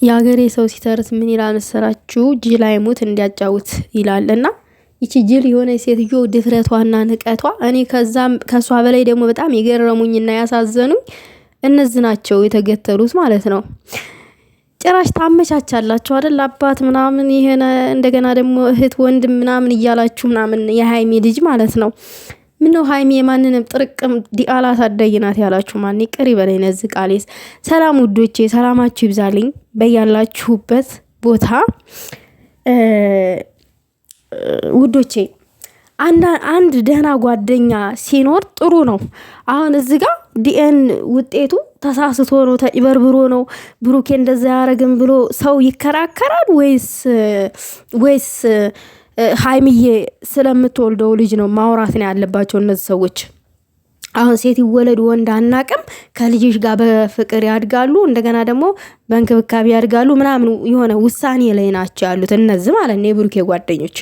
የሀገሬ ሰው ሲተርት ምን ይላል መሰላችሁ? ጅል አይሙት እንዲያጫውት ይላልና ይቺ ጅል የሆነ ሴትዮ ድፍረቷና ንቀቷ እኔ ከሷ በላይ ደግሞ በጣም የገረሙኝና ያሳዘኑኝ እነዚህ ናቸው የተገተሉት ማለት ነው። ጭራሽ ታመቻቻላችሁ አይደል? አባት ምናምን ይሄን እንደገና ደግሞ እህት ወንድም ምናምን እያላችሁ ምናምን የሃይሚ ልጅ ማለት ነው። ምነው ሃይሚ የማንንም ጥርቅም ዲአላ ታዳጊ ናት ያላችሁ ማን ይቅር ይበለኝ። ነዚህ ቃሌስ ሰላም ውዶቼ፣ ሰላማችሁ ይብዛልኝ በያላችሁበት ቦታ ውዶቼ። አንድ ደህና ጓደኛ ሲኖር ጥሩ ነው። አሁን እዚህ ጋር ዲኤን ውጤቱ ተሳስቶ ነው ተጭበርብሮ ነው ብሩኬ እንደዛ ያረግም ብሎ ሰው ይከራከራል ወይስ ሃይሚዬ ስለምትወልደው ልጅ ነው ማውራት ነው ያለባቸው እነዚህ ሰዎች። አሁን ሴት ይወለድ ወንድ አናቅም፣ ከልጅሽ ጋር በፍቅር ያድጋሉ፣ እንደገና ደግሞ በእንክብካቤ ያድጋሉ ምናምን የሆነ ውሳኔ ላይ ናቸው ያሉት እነዚህ ማለት ነው የብሩኬ ጓደኞች።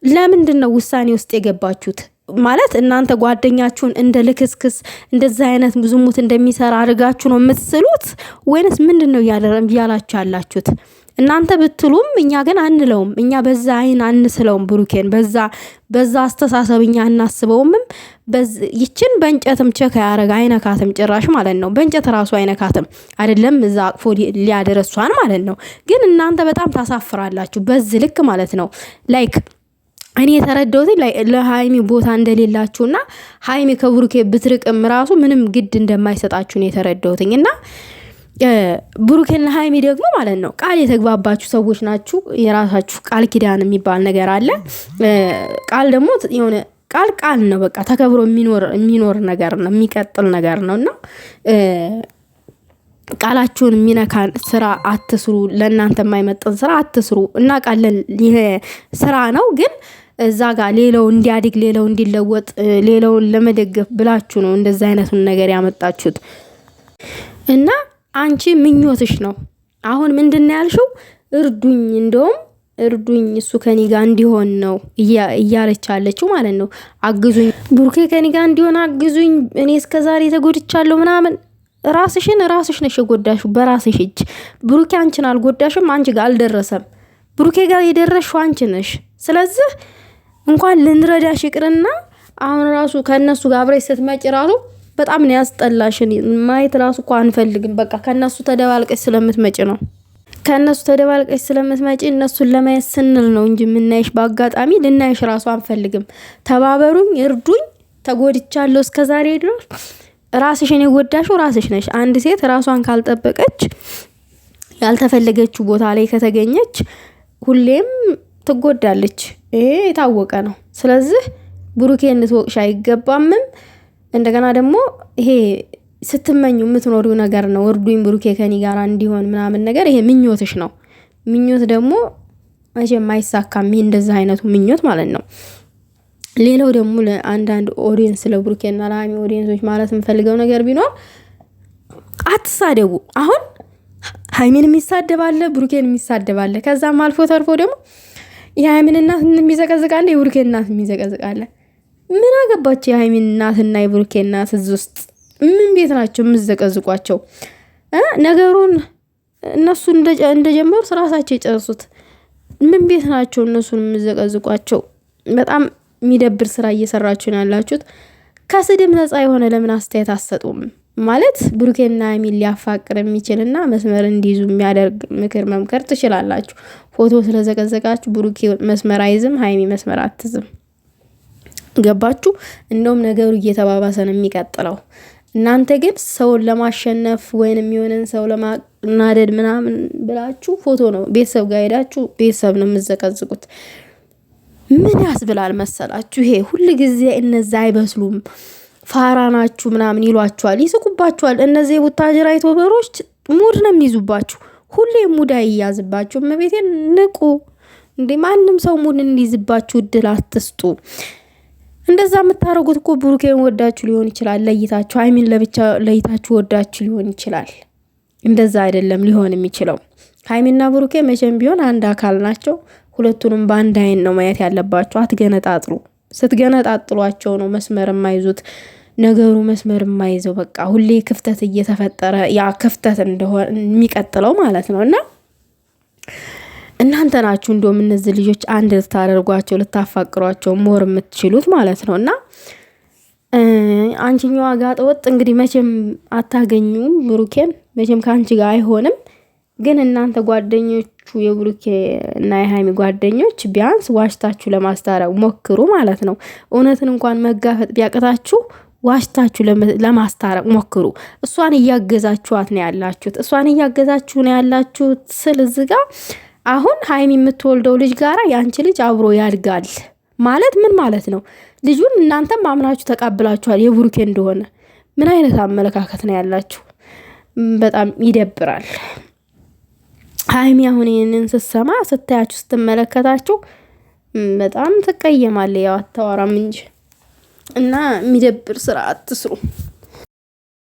ለምንድን ነው ውሳኔ ውስጥ የገባችሁት? ማለት እናንተ ጓደኛችሁን እንደ ልክስክስ እንደዛ አይነት ዝሙት እንደሚሰራ አድርጋችሁ ነው የምትስሉት ወይንስ ምንድነው እያላችሁ ያላችሁት? እናንተ ብትሉም እኛ ግን አንለውም። እኛ በዛ አይን አንስለውም ብሩኬን፣ በዛ አስተሳሰብ እኛ አናስበውምም። ይችን በእንጨትም ቸክ ያረጋ አይነካትም ጭራሽ ማለት ነው። በእንጨት ራሱ አይነካትም አይደለም እዛ አቅፎ ሊያደረሷን ማለት ነው። ግን እናንተ በጣም ታሳፍራላችሁ በዚህ ልክ ማለት ነው። ላይክ እኔ የተረዳሁት ለሃይሚ ቦታ እንደሌላችሁና ሃይሚ ከብሩኬ ብትርቅም ራሱ ምንም ግድ እንደማይሰጣችሁ ነው የተረዳሁትኝ። እና ብሩኬና ሃይሚ ደግሞ ማለት ነው ቃል የተግባባችሁ ሰዎች ናችሁ። የራሳችሁ ቃል ኪዳን የሚባል ነገር አለ። ቃል ደግሞ የሆነ ቃል ነው፣ በቃ ተከብሮ የሚኖር ነገር ነው፣ የሚቀጥል ነገር ነው። እና ቃላችሁን የሚነካን ስራ አትስሩ፣ ለእናንተ የማይመጥን ስራ አትስሩ። እና ቃለን ይሄ ስራ ነው፣ ግን እዛ ጋር ሌላው እንዲያድግ ሌላው እንዲለወጥ ሌላውን ለመደገፍ ብላችሁ ነው እንደዛ አይነቱን ነገር ያመጣችሁት። እና አንቺ ምኞትሽ ነው አሁን ምንድነው ያልሽው? እርዱኝ፣ እንደውም እርዱኝ እሱ ከኔ ጋር እንዲሆን ነው እያለች አለችው ማለት ነው። አግዙኝ ብሩኬ ከኔ ጋር እንዲሆን አግዙኝ፣ እኔ እስከዛሬ ተጎድቻለሁ ምናምን። ራስሽ ነሽ የጎዳሽው በራስሽ እጅ። ብሩኬ አንቺን አልጎዳሽም፣ አንቺ ጋር አልደረሰም። ብሩኬ ጋር የደረስሽው አንቺ ነሽ። ስለዚህ እንኳን ልንረዳሽ ይቅርና አሁን ራሱ ከነሱ ጋር አብረሽ ስትመጪ ራሱ በጣም ነው ያስጠላሽን። ማየት ራሱ እኮ አንፈልግም። በቃ ከነሱ ተደባልቀሽ ስለምትመጪ ነው። ከነሱ ተደባልቀሽ ስለምትመጪ እነሱን ለማየት ስንል ነው እንጂ የምናይሽ በአጋጣሚ ልናይሽ ራሱ አንፈልግም። ተባበሩኝ፣ እርዱኝ፣ ተጎድቻለሁ እስከዛሬ ድረስ። ራስሽን የጎዳሽው ራስሽ ነሽ። አንድ ሴት ራሷን ካልጠበቀች ያልተፈለገችው ቦታ ላይ ከተገኘች ሁሌም ትጎዳለች። ይሄ የታወቀ ነው። ስለዚህ ብሩኬ እንድትወቅሽ አይገባምም። እንደገና ደግሞ ይሄ ስትመኙ የምትኖሪው ነገር ነው። እርዱኝ ብሩኬ ከኔ ጋር እንዲሆን ምናምን ነገር ይሄ ምኞትሽ ነው። ምኞት ደግሞ መቼም አይሳካም። ይሄ እንደዛ አይነቱ ምኞት ማለት ነው። ሌላው ደግሞ ለአንዳንድ ኦዲየንስ ለብሩኬና ለሃይሚ ኦዲየንሶች ማለት የምፈልገው ነገር ቢኖር አትሳደቡ። አሁን ሃይሚን የሚሳደባለ፣ ብሩኬን የሚሳደባለ፣ ከዛም አልፎ ተርፎ ደግሞ የሃይሚን እናት የሚዘቀዝቃለ፣ የብሩኬን እናት የሚዘቀዝቃለ። ምን አገባቸው የሃይሚን እናትና የብሩኬ እናት እዚህ ውስጥ? ምን ቤት ናቸው የምዘቀዝቋቸው? ነገሩን እነሱ እንደጀመሩ ራሳቸው የጨርሱት። ምን ቤት ናቸው እነሱን የምዘቀዝቋቸው? በጣም የሚደብር ስራ እየሰራችሁ ነው ያላችሁት። ከስድብ ነፃ የሆነ ለምን አስተያየት አሰጡም? ማለት ብሩኬና ሃይሚን ሊያፋቅር የሚችልና መስመር እንዲይዙ የሚያደርግ ምክር መምከር ትችላላችሁ። ፎቶ ስለዘቀዘቃችሁ ብሩኬ መስመር አይዝም፣ ሃይሚ መስመር አትዝም። ገባችሁ? እንደውም ነገሩ እየተባባሰ ነው የሚቀጥለው። እናንተ ግን ሰውን ለማሸነፍ ወይንም የሆነን ሰው ለማናደድ ምናምን ብላችሁ ፎቶ ነው ቤተሰብ ጋር ሄዳችሁ ቤተሰብ ነው የምዘቀዝቁት። ምን ያስብላል መሰላችሁ? ይሄ ሁሉ ጊዜ እነዛ አይበስሉም ፋራ ናችሁ ምናምን ይሏችኋል፣ ይስቁባችኋል። እነዚህ ቡታጅራ ዩቲዩበሮች ሙድ ነው የሚይዙባችሁ። ሁሌ ሙድ አይያዝባችሁ። መቤቴን ንቁ እንዴ! ማንም ሰው ሙድ እንዲይዝባችሁ እድል አትስጡ። እንደዛ የምታረጉት እኮ ብሩኬን ወዳችሁ ሊሆን ይችላል፣ ለይታችሁ ሃይሚን ለብቻ ለይታችሁ ወዳችሁ ሊሆን ይችላል። እንደዛ አይደለም ሊሆን የሚችለው። ሃይሚና ብሩኬ መቼም ቢሆን አንድ አካል ናቸው። ሁለቱንም በአንድ አይን ነው ማየት ያለባችሁ። አትገነጣጥሉ። ስትገነጣጥሏቸው ነው መስመር የማይዙት። ነገሩ መስመር የማይዘው በቃ ሁሌ ክፍተት እየተፈጠረ ያ ክፍተት እንደሆነ የሚቀጥለው ማለት ነውና እናንተ ናችሁ እንደውም እነዚህ ልጆች አንድ ልታደርጓቸው ልታፋቅሯቸው ሞር የምትችሉት ማለት ነው። እና አንቺኛዋ ጋጠ ወጥ እንግዲህ መቼም አታገኙም ብሩኬን፣ መቼም ከአንቺ ጋር አይሆንም። ግን እናንተ ጓደኞቹ የብሩኬ እና የሃይሚ ጓደኞች ቢያንስ ዋሽታችሁ ለማስታረቅ ሞክሩ ማለት ነው። እውነትን እንኳን መጋፈጥ ቢያቅታችሁ ዋሽታችሁ ለማስታረቅ ሞክሩ። እሷን እያገዛችኋት ነው ያላችሁት። እሷን እያገዛችሁ ነው ያላችሁት ስል እዚህ ጋር አሁን ሃይሚ የምትወልደው ልጅ ጋራ የአንቺ ልጅ አብሮ ያድጋል ማለት ምን ማለት ነው? ልጁን እናንተም አምናችሁ ተቀብላችኋል የብሩኬ እንደሆነ። ምን አይነት አመለካከት ነው ያላችሁ? በጣም ይደብራል። ሃይሚ አሁን ይህንን ስትሰማ ስታያችሁ ስትመለከታችሁ በጣም ትቀየማለ። ያው አታወራም እንጂ እና የሚደብር ስራ አትስሩ።